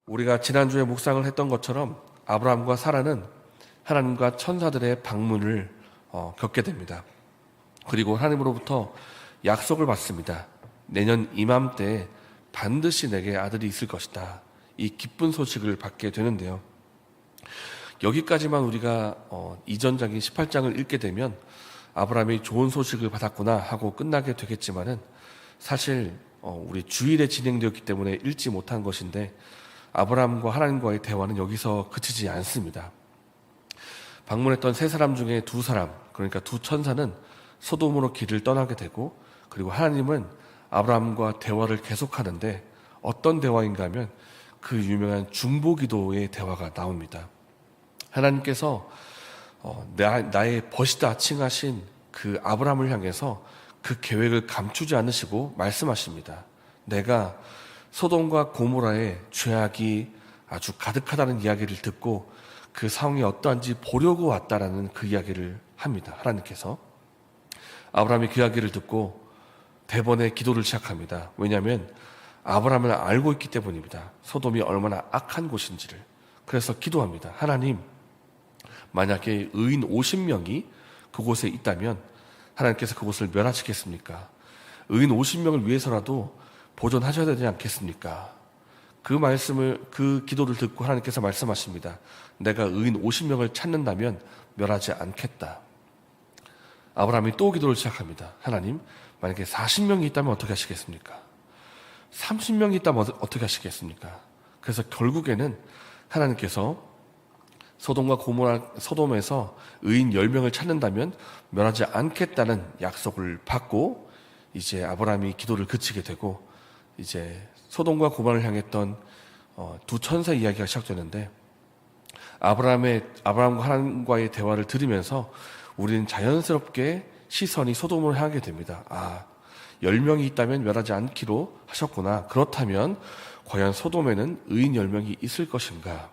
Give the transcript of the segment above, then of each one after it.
우리가 지난주에 묵상을 했던 것처럼 아브라함과 사라는 하나님과 천사들의 방문을 겪게 됩니다. 그리고 하나님으로부터 약속을 받습니다. 내년 이맘때에 반드시 내게 아들이 있을 것이다. 이 기쁜 소식을 받게 되는데요. 여기까지만 우리가 이전 장인 18장을 읽게 되면 아브라함이 좋은 소식을 받았구나 하고 끝나게 되겠지만은 사실 우리 주일에 진행되었기 때문에 읽지 못한 것인데 아브라함과 하나님과의 대화는 여기서 그치지 않습니다. 방문했던 세 사람 중에 두 사람, 그러니까 두 천사는 소돔으로 길을 떠나게 되고, 그리고 하나님은 아브라함과 대화를 계속하는데 어떤 대화인가 하면 그 유명한 중보기도의 대화가 나옵니다. 하나님께서 나의 벗이다 칭하신 그 아브라함을 향해서 그 계획을 감추지 않으시고 말씀하십니다. 내가 소돔과 고모라의 죄악이 아주 가득하다는 이야기를 듣고 그 상황이 어떠한지 보려고 왔다라는 그 이야기를 합니다. 하나님께서. 아브라함이 그 이야기를 듣고 대번에 기도를 시작합니다. 왜냐하면 아브라함을 알고 있기 때문입니다. 소돔이 얼마나 악한 곳인지를. 그래서 기도합니다. 하나님, 만약에 의인 50명이 그곳에 있다면 하나님께서 그곳을 멸하시겠습니까? 의인 50명을 위해서라도 보존하셔야 되지 않겠습니까? 그 기도를 듣고 하나님께서 말씀하십니다. 내가 의인 50명을 찾는다면 멸하지 않겠다. 아브라함이 또 기도를 시작합니다. 하나님, 만약에 40명이 있다면 어떻게 하시겠습니까? 30명이 있다면 어떻게 하시겠습니까? 그래서 결국에는 하나님께서 소돔에서 의인 10명을 찾는다면 멸하지 않겠다는 약속을 받고 이제 아브라함이 기도를 그치게 되고 이제 소돔과 고모라를 향했던 두 천사 이야기가 시작되는데 아브라함과 하나님과의 대화를 들으면서 우리는 자연스럽게 시선이 소돔으로 향하게 됩니다. 10명이 있다면 멸하지 않기로 하셨구나. 그렇다면 과연 소돔에는 의인 10명이 있을 것인가?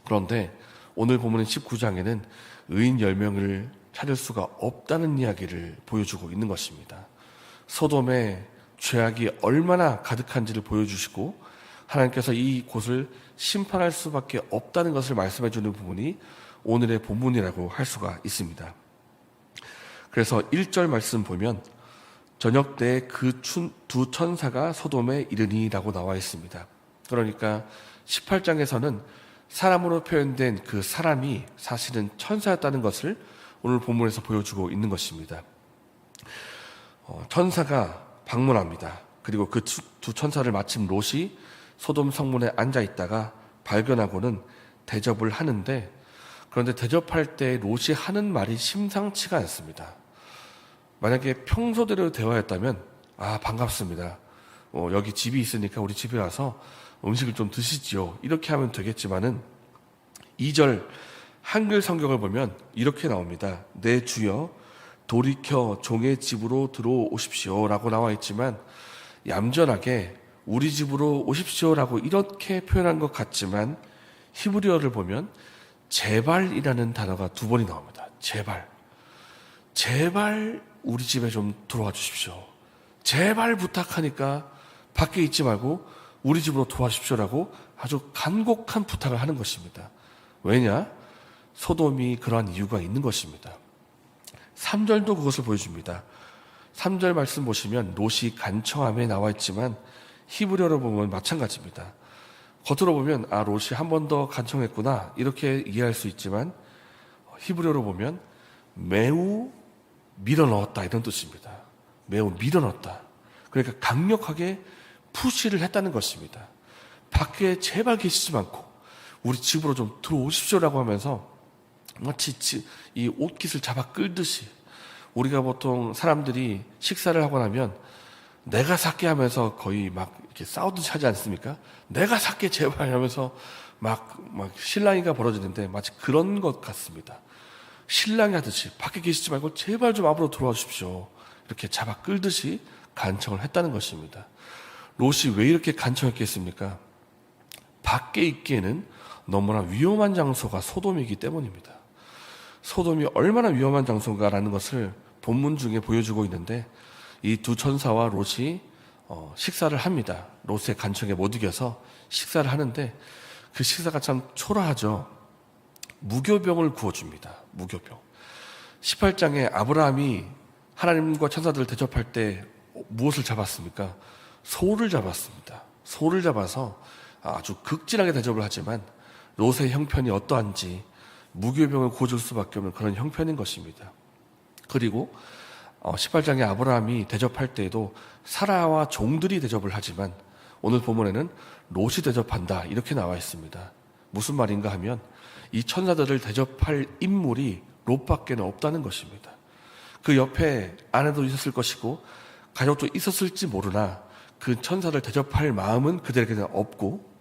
그런데 오늘 본문인 19장에는 의인 10명을 찾을 수가 없다는 이야기를 보여주고 있는 것입니다. 소돔의 죄악이 얼마나 가득한지를 보여주시고 하나님께서 이 곳을 심판할 수밖에 없다는 것을 말씀해 주는 부분이 오늘의 본문이라고 할 수가 있습니다. 그래서 1절 말씀 보면 저녁 때 그 두 천사가 소돔에 이르니라고 나와 있습니다. 그러니까 18장에서는 사람으로 표현된 그 사람이 사실은 천사였다는 것을 오늘 본문에서 보여주고 있는 것입니다. 천사가 방문합니다. 그리고 그 두 천사를 마침 롯이 소돔 성문에 앉아 있다가 발견하고는 대접을 하는데, 그런데 대접할 때 롯이 하는 말이 심상치가 않습니다. 만약에 평소대로 대화했다면 반갑습니다. 여기 집이 있으니까 우리 집에 와서 음식을 좀 드시지요. 이렇게 하면 되겠지만은 2절 한글 성경을 보면 이렇게 나옵니다. 내 주여 돌이켜 종의 집으로 들어오십시오 라고 나와 있지만 얌전하게 우리 집으로 오십시오 라고 이렇게 표현한 것 같지만 히브리어를 보면 제발이라는 단어가 두 번이 나옵니다. 제발 우리 집에 좀 들어와 주십시오. 제발 부탁하니까 밖에 있지 말고 우리 집으로 도와주십시오라고 아주 간곡한 부탁을 하는 것입니다. 왜냐? 소돔이 그러한 이유가 있는 것입니다. 3절도 그것을 보여줍니다. 3절 말씀 보시면 롯이 간청함에 나와 있지만 히브리어로 보면 마찬가지입니다. 겉으로 보면 롯이 한 번 더 간청했구나 이렇게 이해할 수 있지만 히브리어로 보면 매우 밀어넣었다 이런 뜻입니다. 매우 밀어넣었다. 그러니까 강력하게 푸시를 했다는 것입니다. 밖에 제발 계시지 않고 우리 집으로 좀 들어오십시오라고 하면서 마치 이 옷깃을 잡아 끌듯이, 우리가 보통 사람들이 식사를 하고 나면 내가 살게 하면서 거의 막 이렇게 싸우듯이 하지 않습니까? 내가 살게 제발 하면서 막 실랑이가 벌어지는데 마치 그런 것 같습니다. 실랑이 하듯이 밖에 계시지 말고 제발 좀 앞으로 들어와 주십시오. 이렇게 잡아 끌듯이 간청을 했다는 것입니다. 롯이 왜 이렇게 간청했겠습니까? 밖에 있기에는 너무나 위험한 장소가 소돔이기 때문입니다. 소돔이 얼마나 위험한 장소인가라는 것을 본문 중에 보여주고 있는데 이 두 천사와 롯이 식사를 합니다. 롯의 간청에 못 이겨서 식사를 하는데 그 식사가 참 초라하죠. 무교병을 구워줍니다. 무교병. 18장에 아브라함이 하나님과 천사들을 대접할 때 무엇을 잡았습니까? 소를 잡았습니다. 소를 잡아서 아주 극진하게 대접을 하지만 롯의 형편이 어떠한지 무교병을 구워줄 수밖에 없는 그런 형편인 것입니다. 그리고 18장에 아브라함이 대접할 때에도 사라와 종들이 대접을 하지만 오늘 본문에는 롯이 대접한다 이렇게 나와 있습니다. 무슨 말인가 하면 이 천사들을 대접할 인물이 롯밖에 없다는 것입니다. 그 옆에 아내도 있었을 것이고 가족도 있었을지 모르나 그 천사를 대접할 마음은 그들에게는 없고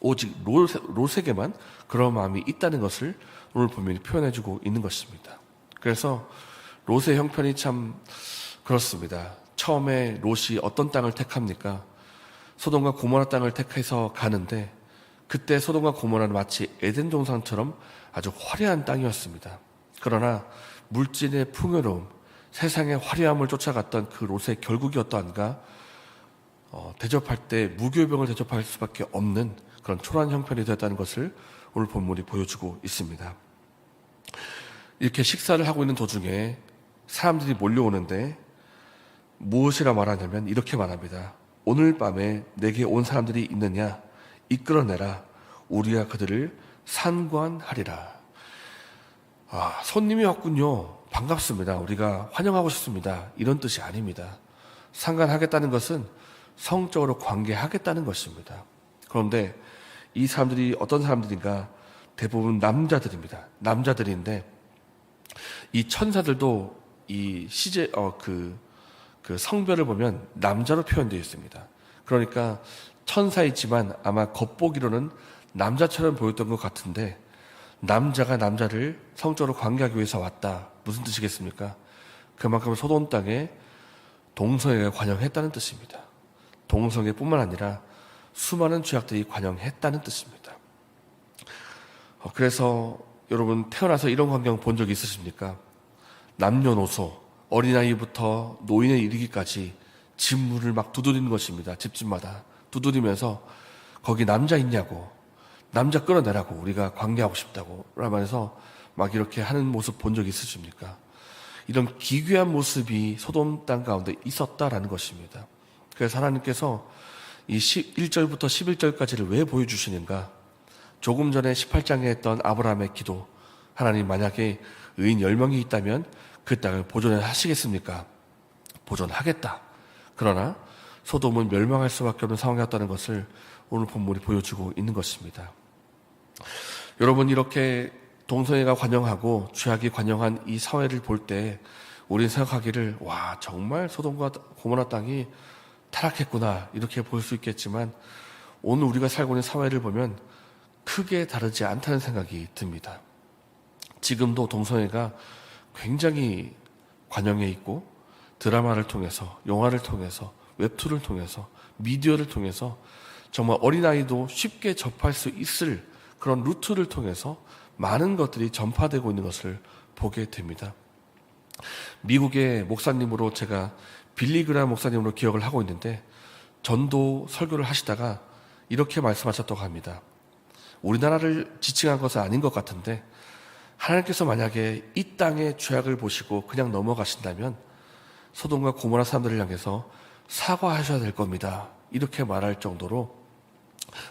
오직 롯에게만 그런 마음이 있다는 것을 오늘 본문이 표현해주고 있는 것입니다. 그래서 롯의 형편이 참 그렇습니다. 처음에 롯이 어떤 땅을 택합니까? 소돔과 고모라 땅을 택해서 가는데 그때 소돔과 고모라는 마치 에덴 동산처럼 아주 화려한 땅이었습니다. 그러나 물질의 풍요로움, 세상의 화려함을 쫓아갔던 그 롯의 결국이 어떠한가? 대접할 때 무교병을 대접할 수밖에 없는 그런 초라한 형편이 되었다는 것을 오늘 본문이 보여주고 있습니다. 이렇게 식사를 하고 있는 도중에 사람들이 몰려오는데 무엇이라 말하냐면 이렇게 말합니다. 오늘 밤에 내게 온 사람들이 있느냐? 이끌어내라. 우리가 그들을 산관하리라. 손님이 왔군요. 반갑습니다. 우리가 환영하고 싶습니다. 이런 뜻이 아닙니다. 상관하겠다는 것은 성적으로 관계하겠다는 것입니다. 그런데 이 사람들이 어떤 사람들인가? 대부분 남자들입니다. 남자들인데 이 천사들도 이 그 성별을 보면 남자로 표현되어 있습니다. 그러니까 천사이지만 아마 겉보기로는 남자처럼 보였던 것 같은데 남자가 남자를 성적으로 관계하기 위해서 왔다. 무슨 뜻이겠습니까? 그만큼 소돔 땅에 동성애가 관영했다는 뜻입니다. 동성애뿐만 아니라 수많은 죄악들이 관영했다는 뜻입니다. 그래서 여러분 태어나서 이런 광경 본 적 있으십니까? 남녀노소, 어린아이부터 노인에 이르기까지 집문을 막 두드리는 것입니다. 집집마다 두드리면서 거기 남자 있냐고, 남자 끌어내라고, 우리가 관계하고 싶다고 라면서 막 이렇게 하는 모습 본 적 있으십니까? 이런 기괴한 모습이 소돔 땅 가운데 있었다라는 것입니다. 그래서 하나님께서 이 1절부터 11절까지를 왜 보여주시는가? 조금 전에 18장에 했던 아브라함의 기도, 하나님 만약에 의인 10명이 있다면 그 땅을 보존하시겠습니까? 보존하겠다. 그러나 소돔은 멸망할 수밖에 없는 상황이었다는 것을 오늘 본문이 보여주고 있는 것입니다. 여러분, 이렇게 동성애가 관영하고 죄악이 관영한 이 사회를 볼 때 우리는 생각하기를 와, 정말 소돔과 고모라 땅이 타락했구나 이렇게 볼 수 있겠지만 오늘 우리가 살고 있는 사회를 보면 크게 다르지 않다는 생각이 듭니다. 지금도 동성애가 굉장히 관영해 있고 드라마를 통해서, 영화를 통해서, 웹툰을 통해서, 미디어를 통해서 정말 어린아이도 쉽게 접할 수 있을 그런 루트를 통해서 많은 것들이 전파되고 있는 것을 보게 됩니다. 미국의 목사님으로 제가 빌리 그레이엄 목사님으로 기억을 하고 있는데 전도 설교를 하시다가 이렇게 말씀하셨다고 합니다. 우리나라를 지칭한 것은 아닌 것 같은데 하나님께서 만약에 이 땅의 죄악을 보시고 그냥 넘어가신다면 소돔과 고모라 사람들을 향해서 사과하셔야 될 겁니다. 이렇게 말할 정도로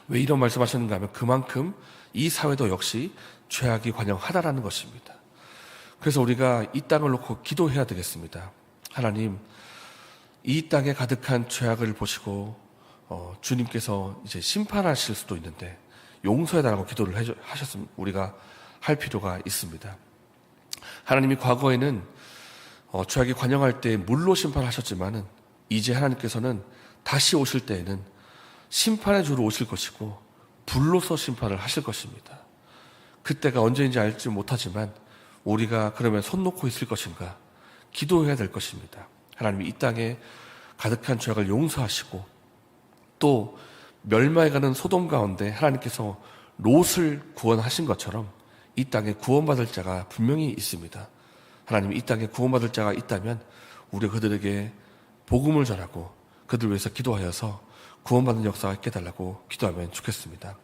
왜 이런 말씀하셨는가 하면 그만큼 이 사회도 역시 죄악이 관영하다라는 것입니다. 그래서 우리가 이 땅을 놓고 기도해야 되겠습니다. 하나님, 이 땅에 가득한 죄악을 보시고 주님께서 이제 심판하실 수도 있는데 용서해달라고 기도를 하셨으면 우리가 할 필요가 있습니다. 하나님이 과거에는 죄악이 관영할 때 물로 심판하셨지만은 이제 하나님께서는 다시 오실 때에는 심판의 주로 오실 것이고 불로서 심판을 하실 것입니다. 그때가 언제인지 알지 못하지만 우리가 그러면 손 놓고 있을 것인가? 기도해야 될 것입니다. 하나님이 이 땅에 가득한 죄악을 용서하시고 또 멸망해가는 소돔 가운데 하나님께서 롯을 구원하신 것처럼 이 땅에 구원받을 자가 분명히 있습니다. 하나님이 이 땅에 구원받을 자가 있다면 우리가 그들에게 복음을 전하고 그들 위해서 기도하여서 구원받는 역사가 있게 해달라고 기도하면 좋겠습니다.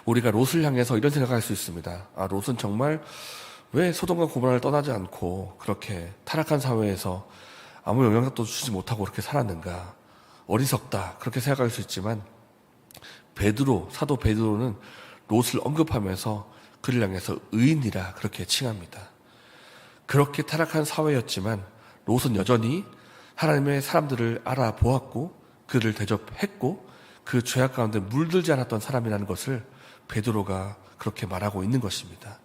우리가 롯을 향해서 이런 생각할 수 있습니다. 롯은 정말 왜 소돔과 고모라를 떠나지 않고 그렇게 타락한 사회에서 아무 영향도 주지 못하고 그렇게 살았는가? 어리석다. 그렇게 생각할 수 있지만 사도 베드로는 롯을 언급하면서 그를 향해서 의인이라 그렇게 칭합니다. 그렇게 타락한 사회였지만 롯은 여전히 하나님의 사람들을 알아보았고 그를 대접했고 그 죄악 가운데 물들지 않았던 사람이라는 것을 베드로가 그렇게 말하고 있는 것입니다.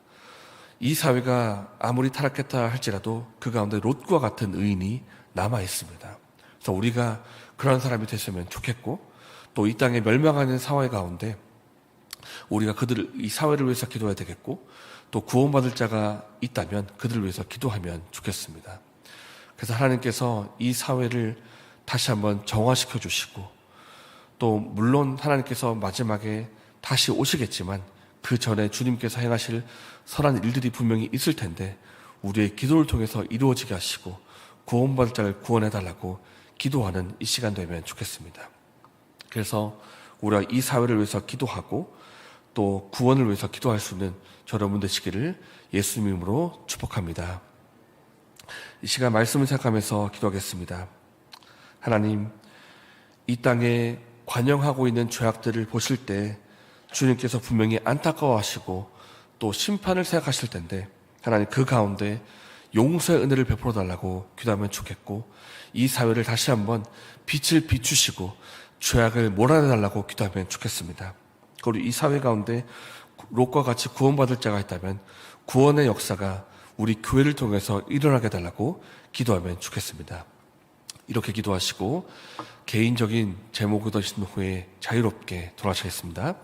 이 사회가 아무리 타락했다 할지라도 그 가운데 롯과 같은 의인이 남아 있습니다. 그래서 우리가 그런 사람이 됐으면 좋겠고 또 이 땅에 멸망하는 사회 가운데 우리가 이 사회를 위해서 기도해야 되겠고 또 구원받을 자가 있다면 그들을 위해서 기도하면 좋겠습니다. 그래서 하나님께서 이 사회를 다시 한번 정화시켜 주시고 또 물론 하나님께서 마지막에 다시 오시겠지만 그 전에 주님께서 행하실 선한 일들이 분명히 있을 텐데 우리의 기도를 통해서 이루어지게 하시고 구원받을 자를 구원해달라고 기도하는 이 시간 되면 좋겠습니다. 그래서 우리가 이 사회를 위해서 기도하고 또 구원을 위해서 기도할 수 있는 여러분 되시기를 예수님 이름으로 축복합니다. 이 시간 말씀을 생각하면서 기도하겠습니다. 하나님, 이 땅에 관영하고 있는 죄악들을 보실 때 주님께서 분명히 안타까워하시고 또 심판을 생각하실 텐데 하나님 그 가운데 용서의 은혜를 베풀어 달라고 기도하면 좋겠고 이 사회를 다시 한번 빛을 비추시고 죄악을 몰아내 달라고 기도하면 좋겠습니다. 그리고 이 사회 가운데 롯과 같이 구원받을 자가 있다면 구원의 역사가 우리 교회를 통해서 일어나게 달라고 기도하면 좋겠습니다. 이렇게 기도하시고 개인적인 제목을 드신 후에 자유롭게 돌아가시겠습니다.